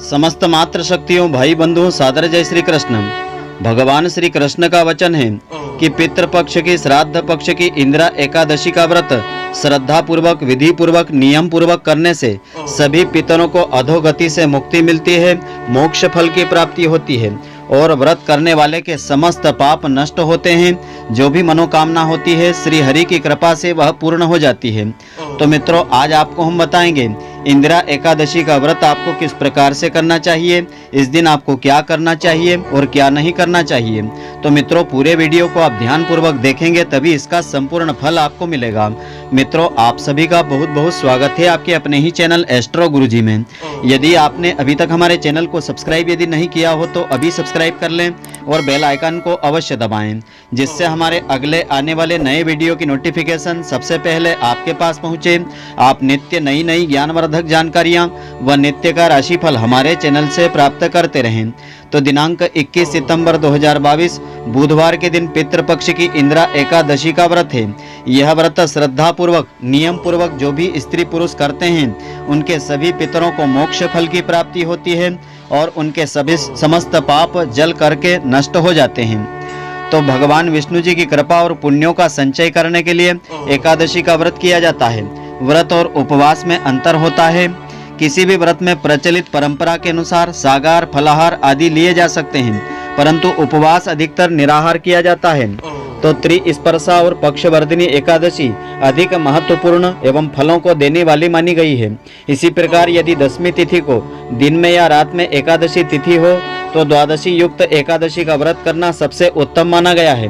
समस्त मात्र शक्तियों भाई बंधुओं सादर जय श्री कृष्ण। भगवान श्री कृष्ण का वचन है कि पितृपक्ष की श्राद्ध पक्ष की इंदिरा एकादशी का व्रत श्रद्धा पूर्वक विधि पूर्वक नियम पूर्वक करने से सभी पितरों को अधोगति से मुक्ति मिलती है, मोक्ष फल की प्राप्ति होती है और व्रत करने वाले के समस्त पाप नष्ट होते हैं। जो भी मनोकामना होती है श्री हरि की कृपा से वह पूर्ण हो जाती है। तो मित्रों, आज आपको हम बताएंगे इंदिरा एकादशी का व्रत आपको किस प्रकार से करना चाहिए, इस दिन आपको क्या करना चाहिए और क्या नहीं करना चाहिए। तो मित्रों, पूरे वीडियो को आप ध्यान पूर्वक देखेंगे तभी इसका संपूर्ण फल आपको मिलेगा। मित्रों, आप सभी का बहुत बहुत स्वागत है आपके अपने ही चैनल एस्ट्रो गुरुजी में। यदि आपने अभी तक हमारे चैनल को सब्सक्राइब यदि नहीं किया हो तो अभी सब्सक्राइब कर लें और बेल आइकन को अवश्य दबाएं, जिससे हमारे अगले आने वाले नए वीडियो की नोटिफिकेशन सबसे पहले आपके पास पहुंचे। आप नित्य नई नई ज्ञानवर्धक जानकारियां व नित्य का राशिफल हमारे चैनल से प्राप्त करते रहें। तो दिनांक 21 सितंबर 2022 बुधवार के दिन पितृपक्ष की इंदिरा एकादशी का व्रत है। यह व्रत श्रद्धा पूर्वक नियम पूर्वक जो भी स्त्री पुरुष करते हैं उनके सभी पितरों को मोक्ष फल की प्राप्ति होती है और उनके सभी समस्त पाप जल करके नष्ट हो जाते हैं। तो भगवान विष्णु जी की कृपा और पुण्यों का संचय करने के लिए एकादशी का व्रत किया जाता है। व्रत और उपवास में अंतर होता है। किसी भी व्रत में प्रचलित परंपरा के अनुसार सागार फलाहार आदि लिए जा सकते हैं, परंतु उपवास अधिकतर निराहार किया जाता है। तो त्रिस्पर्शा और पक्षवर्धिनी एकादशी अधिक महत्वपूर्ण एवं फलों को देने वाली मानी गई है। इसी प्रकार यदि 10वीं तिथि को दिन में या रात में एकादशी तिथि हो तो द्वादशी युक्त एकादशी का व्रत करना सबसे उत्तम माना गया है।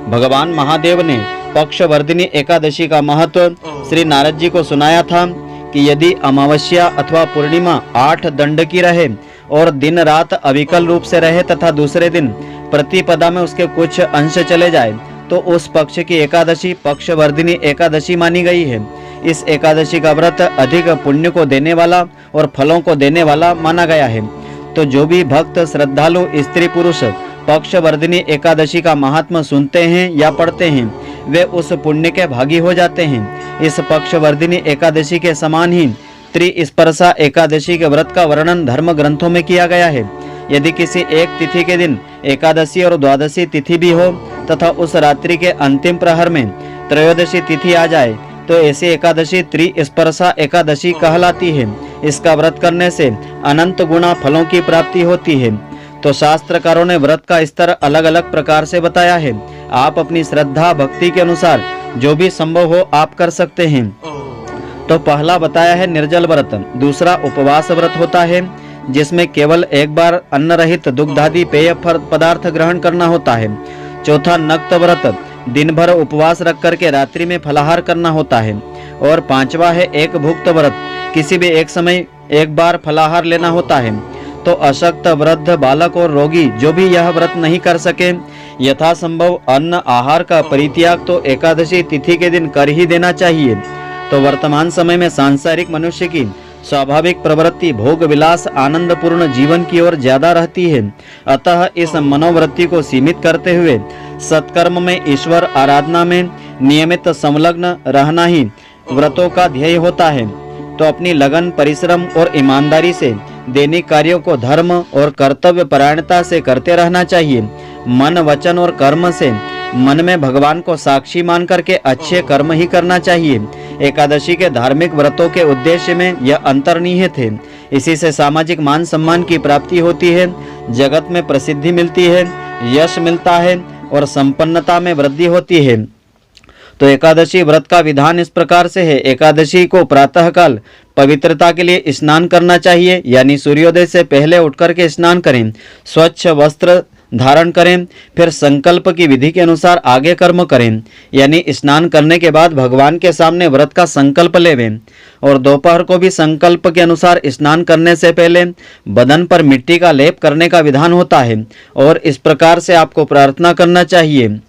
भगवान महादेव ने पक्षवर्धिनी एकादशी का महत्व श्री नारद जी को सुनाया था कि यदि अमावस्या अथवा पूर्णिमा 8 दंड की रहे और दिन रात अविकल रूप से रहे तथा दूसरे दिन प्रतिपदा में उसके कुछ अंश चले जाए तो उस पक्ष की एकादशी पक्षवर्धिनी एकादशी मानी गई है। इस एकादशी का व्रत अधिक पुण्य को देने वाला और फलों को देने वाला माना गया है। तो जो भी भक्त श्रद्धालु स्त्री पुरुष पक्षवर्धिनी एकादशी का महात्मा सुनते हैं या पढ़ते हैं वे उस पुण्य के भागी हो जाते हैं। इस पक्षवर्धिनी एकादशी के समान ही त्रिस्पर्शा एकादशी के व्रत का वर्णन धर्म ग्रंथों में किया गया है। यदि किसी एक तिथि के दिन एकादशी और द्वादशी तिथि भी हो तथा उस रात्रि के अंतिम प्रहर में त्रयोदशी तिथि आ जाए तो ऐसी एकादशी त्रिस्पर्शा एकादशी कहलाती है। इसका व्रत करने से अनंत गुना फलों की प्राप्ति होती है। तो शास्त्रकारों ने व्रत का स्तर अलग अलग प्रकार से बताया है। आप अपनी श्रद्धा भक्ति के अनुसार जो भी संभव हो आप कर सकते हैं। तो पहला बताया है निर्जल व्रत, दूसरा उपवास व्रत होता है जिसमें केवल एक बार अन्न रहित दुग्धादि पेय पदार्थ ग्रहण करना होता है। चौथा नक्त व्रत, दिन भर उपवास रख करके रात्रि में फलाहार करना होता है। और पांचवा है एक भुक्त व्रत, किसी भी एक समय एक बार फलाहार लेना होता है। तो अशक्त, वृद्ध, बालक और रोगी जो भी यह व्रत नहीं कर सके यथासंभव अन्न आहार का परित्याग तो एकादशी तिथि के दिन कर ही देना चाहिए। तो वर्तमान समय में सांसारिक मनुष्य की स्वाभाविक प्रवृत्ति भोग विलास आनंद पूर्ण जीवन की ओर ज्यादा रहती है। अतः इस मनोवृत्ति को सीमित करते हुए सत्कर्म में ईश्वर आराधना में नियमित संलग्न रहना ही व्रतों का ध्येय होता है। तो अपनी लगन परिश्रम और ईमानदारी से दैनिक कार्यों को धर्म और कर्तव्य परायणता से करते रहना चाहिए। मन वचन और कर्म से मन में भगवान को साक्षी मान करके अच्छे कर्म ही करना चाहिए। एकादशी के धार्मिक व्रतों के उद्देश्य में यह अंतर्निहित है। इसी से सामाजिक मान सम्मान की प्राप्ति होती है, जगत में प्रसिद्धि मिलती है, यश मिलता है और संपन्नता में वृद्धि होती है। तो एकादशी व्रत का विधान इस प्रकार से है। एकादशी को प्रातःकाल पवित्रता के लिए स्नान करना चाहिए, यानी सूर्योदय से पहले उठकर के स्नान करें, स्वच्छ वस्त्र धारण करें, फिर संकल्प की विधि के अनुसार आगे कर्म करें, यानी स्नान करने के बाद भगवान के सामने व्रत का संकल्प लेवें। और दोपहर को भी संकल्प के अनुसार स्नान करने से पहले बदन पर मिट्टी का लेप करने का विधान होता है। और इस प्रकार से आपको प्रार्थना करना चाहिए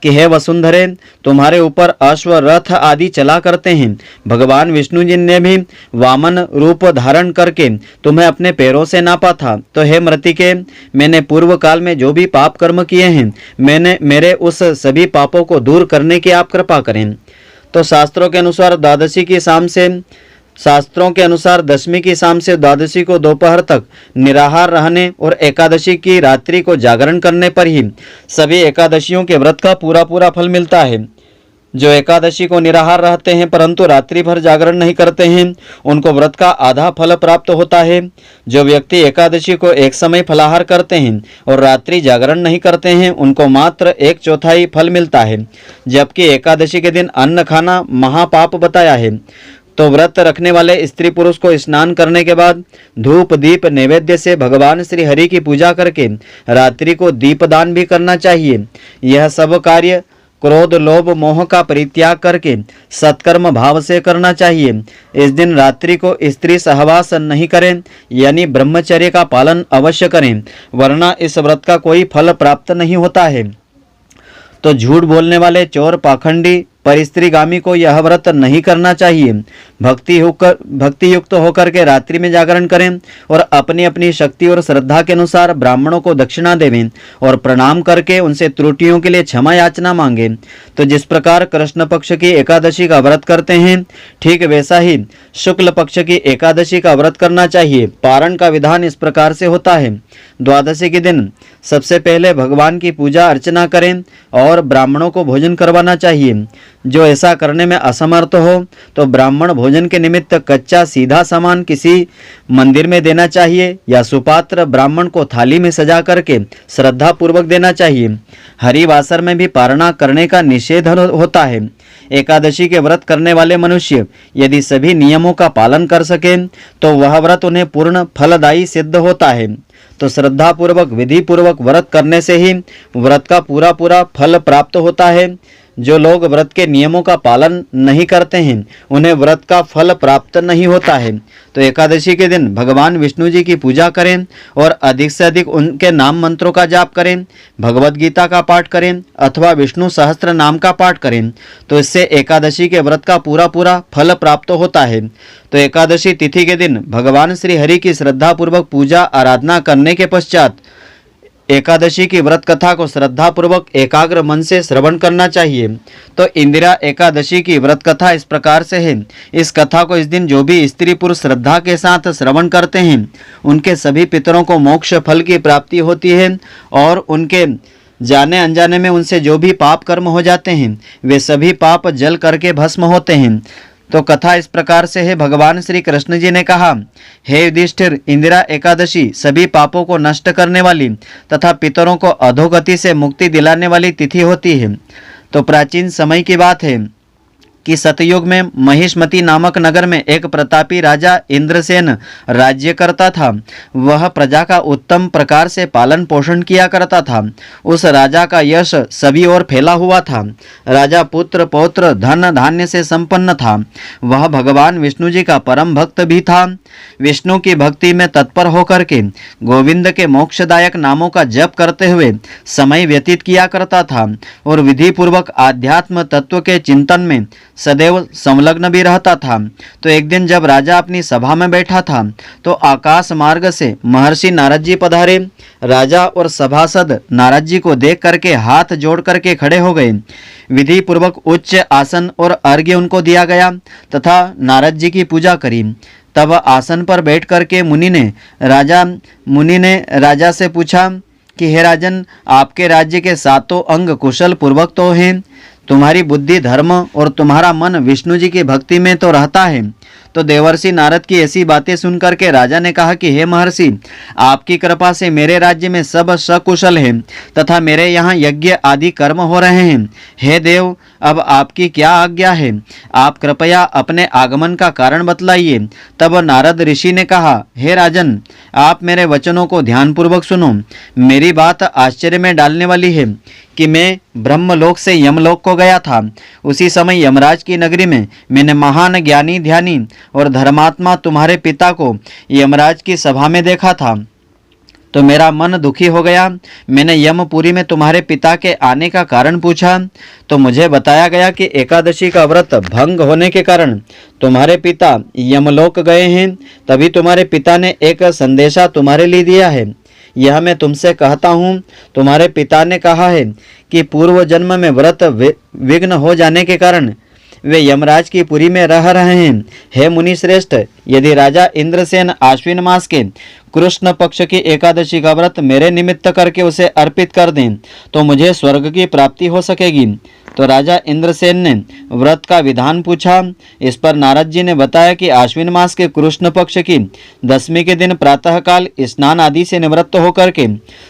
कि हे वसुंधरे, तुम्हारे ऊपर अश्व रथ आदि चला करते हैं। भगवान विष्णु जी ने भी वामन रूप धारण करके तुम्हें अपने पैरों से नापा था। तो हे मृतिके, मैंने पूर्व काल में जो भी पाप कर्म किए हैं मेरे उस सभी पापों को दूर करने की आप कृपा करें। तो शास्त्रों के अनुसार द्वादशी की शाम से शास्त्रों के अनुसार दशमी की शाम से द्वादशी को दोपहर तक निराहार रहने और एकादशी की रात्रि को जागरण करने पर ही सभी एकादशियों के व्रत का पूरा पूरा फल मिलता है। जो एकादशी को निराहार रहते हैं परंतु रात्रि भर जागरण नहीं करते हैं, उनको व्रत का आधा फल प्राप्त होता है। जो व्यक्ति एकादशी को एक समय फलाहार करते हैं और रात्रि जागरण नहीं करते हैं, उनको मात्र 1/4 फल मिलता है। जबकि एकादशी के दिन अन्न खाना महापाप बताया है। तो व्रत रखने वाले स्त्री पुरुष को स्नान करने के बाद धूप दीप नैवेद्य से भगवान श्री हरि की पूजा करके रात्रि को दीपदान भी करना चाहिए। यह सब कार्य क्रोध लोभ मोह का परित्याग करके सत्कर्म भाव से करना चाहिए। इस दिन रात्रि को स्त्री सहवास नहीं करें, यानी ब्रह्मचर्य का पालन अवश्य करें, वरना इस व्रत का कोई फल प्राप्त नहीं होता है। तो झूठ बोलने वाले चोर पाखंडी परिस्त्रीगामी को यह व्रत नहीं करना चाहिए। भक्ति युक्त होकर के रात्रि में जागरण करें और अपनी अपनी शक्ति और श्रद्धा के अनुसार ब्राह्मणों को दक्षिणा देवें और प्रणाम करके उनसे त्रुटियों के लिए क्षमा याचना मांगे। तो जिस प्रकार कृष्ण पक्ष की एकादशी का व्रत करते हैं, ठीक वैसा ही शुक्ल पक्ष की एकादशी का व्रत करना चाहिए। पारण का विधान इस प्रकार से होता है। द्वादशी के दिन सबसे पहले भगवान की पूजा अर्चना करें और ब्राह्मणों को भोजन करवाना चाहिए। जो ऐसा करने में असमर्थ हो तो ब्राह्मण भोजन के निमित्त कच्चा सीधा सामान किसी मंदिर में देना चाहिए या सुपात्र ब्राह्मण को थाली में सजा करके श्रद्धा पूर्वक देना चाहिए। हरिवासर में भी पारणा करने का निषेध होता है। एकादशी के व्रत करने वाले मनुष्य यदि सभी नियमों का पालन कर सके तो वह व्रत उन्हें पूर्ण फलदायी सिद्ध होता है। तो श्रद्धा पूर्वक विधि पूर्वक व्रत करने से ही व्रत का पूरा पूरा फल प्राप्त होता है। जो लोग व्रत के नियमों का पालन नहीं करते हैं, उन्हें व्रत का फल प्राप्त नहीं होता है। तो एकादशी के दिन भगवान विष्णु जी की पूजा करें और अधिक से अधिक उनके नाम मंत्रों का जाप करें, भगवत गीता का पाठ करें अथवा विष्णु सहस्त्र नाम का पाठ करें। तो इससे एकादशी के व्रत का पूरा पूरा फल प्राप्त होता है। तो एकादशी तिथि के दिन भगवान श्री हरि की श्रद्धा पूर्वक पूजा आराधना करने के पश्चात एकादशी की व्रत कथा को श्रद्धा पूर्वक एकाग्र मन से श्रवण करना चाहिए। तो इंदिरा एकादशी की व्रत कथा इस प्रकार से है। इस कथा को इस दिन जो भी स्त्री पुरुष श्रद्धा के साथ श्रवण करते हैं, उनके सभी पितरों को मोक्ष फल की प्राप्ति होती है और उनके जाने अनजाने में उनसे जो भी पाप कर्म हो जाते हैं, वे सभी पाप जल करके भस्म होते हैं। तो कथा इस प्रकार से है। भगवान श्री कृष्ण जी ने कहा, हे युधिष्ठिर, इंदिरा एकादशी सभी पापों को नष्ट करने वाली तथा पितरों को अधोगति से मुक्ति दिलाने वाली तिथि होती है। तो प्राचीन समय की बात है कि सतयुग में महिष्मती नामक नगर में एक प्रतापी राजा इंद्रसेन राज्य करता था। वह प्रजा का उत्तम प्रकार से पालन पोषण किया करता था। उस राजा का यश सभी ओर फैला हुआ था। राजा पुत्र पौत्र धन धान्य से संपन्न था। वह भगवान विष्णु जी का परम भक्त भी था। विष्णु की भक्ति में तत्पर होकर के गोविंद के मोक्षदायक नामों का जप करते हुए समय व्यतीत किया करता था और विधि पूर्वक आध्यात्म तत्व के चिंतन में सदैव संलग्न भी रहता था। तो एक दिन जब राजा अपनी सभा में बैठा था तो आकाश मार्ग से महर्षि नारद जी पधारे। राजा और सभासद नारद जी को देख करके हाथ जोड़ करके खड़े हो गए। विधि पूर्वक उच्च आसन और अर्घ्य उनको दिया गया तथा नारद जी की पूजा करी। तब आसन पर बैठ करके मुनि ने राजा से पूछा कि हे राजन, आपके राज्य के सातों अंग कुशल पूर्वक तो हैं, तुम्हारी बुद्धि धर्म और तुम्हारा मन विष्णु जी की भक्ति में तो रहता है। तो देवर्षि नारद की ऐसी बातें सुनकर के राजा ने कहा कि हे महर्षि, आपकी कृपा से मेरे राज्य में सब सकुशल है तथा मेरे यहाँ यज्ञ आदि कर्म हो रहे हैं। हे देव, अब आपकी क्या आज्ञा है? आप कृपया अपने आगमन का कारण बतलाइए। तब नारद ऋषि ने कहा, हे राजन, आप मेरे वचनों को ध्यानपूर्वक सुनो। मेरी बात आश्चर्य में डालने वाली है कि मैं ब्रह्मलोक से यमलोक को गया था। उसी समय यमराज की नगरी में मैंने महान ज्ञानी ध्यानी और धर्मात्मा तुम्हारे पिता को यमराज की सभा में देखा था। तो मेरा मन दुखी हो गया। मैंने यमपुरी में तुम्हारे पिता के आने का कारण पूछा तो मुझे बताया गया कि एकादशी का व्रत भंग होने के कारण तुम्हारे पिता यमलोक गए हैं। तभी तुम्हारे पिता ने एक संदेशा तुम्हारे लिए दिया है। यह मैं तुमसे कहता हूँ। तुम्हारे पिता ने कहा है कि पूर्व जन्म में व्रत विघ्न हो जाने के कारण वे यमराज की पुरी में रह रहे हैं। हे मुनि श्रेष्ठ, यदि राजा इंद्रसेन आश्विन मास के कृष्ण पक्ष की एकादशी का व्रत मेरे निमित्त करके उसे अर्पित कर दें तो मुझे स्वर्ग की प्राप्ति हो सकेगी। तो राजा इंद्रसेन ने व्रत का विधान पूछा। इस पर नारद जी ने बताया कि आश्विन मास के कृष्ण पक्ष की दशमी के दिन प्रातःकाल स्नान आदि से निवृत्त होकर के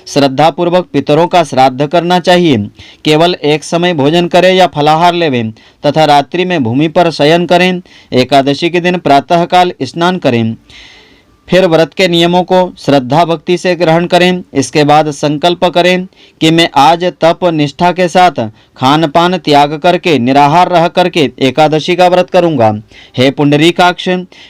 श्रद्धा पूर्वक पितरों का श्राद्ध करना चाहिए। केवल एक समय भोजन करें या फलाहार लेवें तथा रात्रि में भूमि पर शयन करें। एकादशी के दिन प्रातःकाल स्नान करें, फिर व्रत के नियमों को श्रद्धा भक्ति से ग्रहण करें। इसके बाद संकल्प करें कि मैं आज तप निष्ठा के साथ खान पान त्याग करके निराहार रह करके एकादशी का व्रत करूंगा। हे पुंडरीकाक्ष,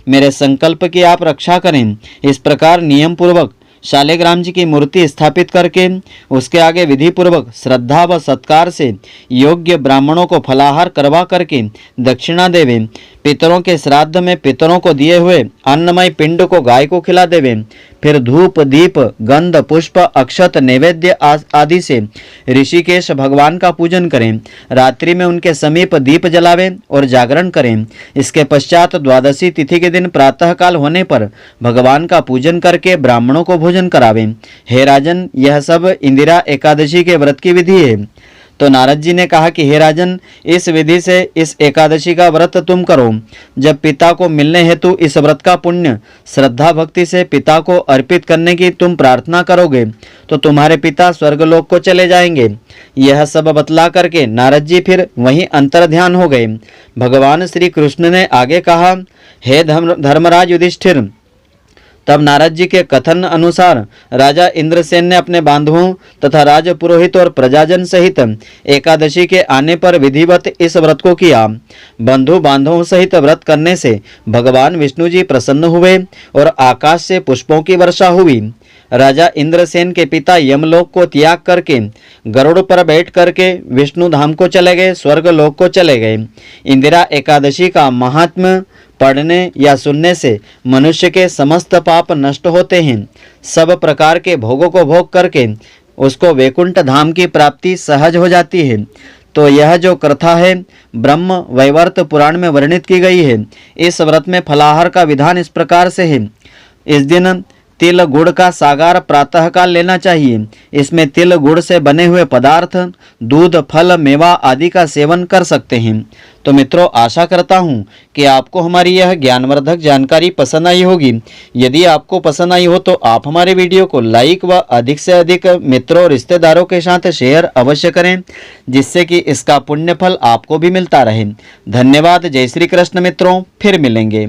मेरे संकल्प की आप रक्षा करें। इस प्रकार नियम पूर्वक शालिग्राम जी की मूर्ति स्थापित करके उसके आगे विधि पूर्वक श्रद्धा व सत्कार से योग्य ब्राह्मणों को फलाहार करवा करके दक्षिणा देवे। पितरों के श्राद्ध में पितरों को दिए हुए अन्नमय पिंड को गाय को खिला देवे। फिर धूप दीप गंध पुष्प अक्षत नैवेद्य आदि से ऋषिकेश भगवान का पूजन करें। रात्रि में उनके समीप दीप जलावें और जागरण करें। इसके पश्चात द्वादशी तिथि के दिन प्रातःकाल होने पर भगवान का पूजन करके ब्राह्मणों को भोजन करावें। हे राजन, यह सब इंदिरा एकादशी के व्रत की विधि है। तो नारद जी ने कहा कि हे राजन, इस विधि से इस एकादशी का व्रत तुम करो। जब पिता को मिलने हेतु इस व्रत का पुण्य श्रद्धा भक्ति से पिता को अर्पित करने की तुम प्रार्थना करोगे तो तुम्हारे पिता स्वर्गलोक को चले जाएंगे। यह सब बतला करके नारद जी फिर वहीं अंतर ध्यान हो गए। भगवान श्री कृष्ण ने आगे कहा, हे धर्मराज युधिष्ठिर, तब नारद जी के कथन अनुसार राजा इंद्रसेन ने अपने बांधवों तथा राजपुरोहित और प्रजाजन सहित एकादशी के आने पर विधिवत इस व्रत को किया। बंधु बांधवों सहित व्रत करने से भगवान विष्णु जी प्रसन्न हुए और आकाश से पुष्पों की वर्षा हुई। राजा इंद्रसेन के पिता यमलोक को त्याग करके गरुड़ पर बैठ करके विष्णु धाम को चले गए, स्वर्ग लोक को चले गए। इंदिरा एकादशी का महात्म्य पढ़ने या सुनने से मनुष्य के समस्त पाप नष्ट होते हैं। सब प्रकार के भोगों को भोग करके उसको वैकुंठ धाम की प्राप्ति सहज हो जाती है। तो यह जो कथा है ब्रह्म वैवर्त पुराण में वर्णित की गई है। इस व्रत में फलाहार का विधान इस प्रकार से है। इस दिन तिल गुड़ का सागार प्रातःकाल लेना चाहिए। इसमें तिल गुड़ से बने हुए पदार्थ, दूध, फल, मेवा आदि का सेवन कर सकते हैं। तो मित्रों, आशा करता हूँ कि आपको हमारी यह ज्ञानवर्धक जानकारी पसंद आई होगी। यदि आपको पसंद आई हो तो आप हमारे वीडियो को लाइक व अधिक से अधिक मित्रों और रिश्तेदारों के साथ शेयर अवश्य करें, जिससे कि इसका पुण्य फल आपको भी मिलता रहे। धन्यवाद। जय श्री कृष्ण मित्रों, फिर मिलेंगे।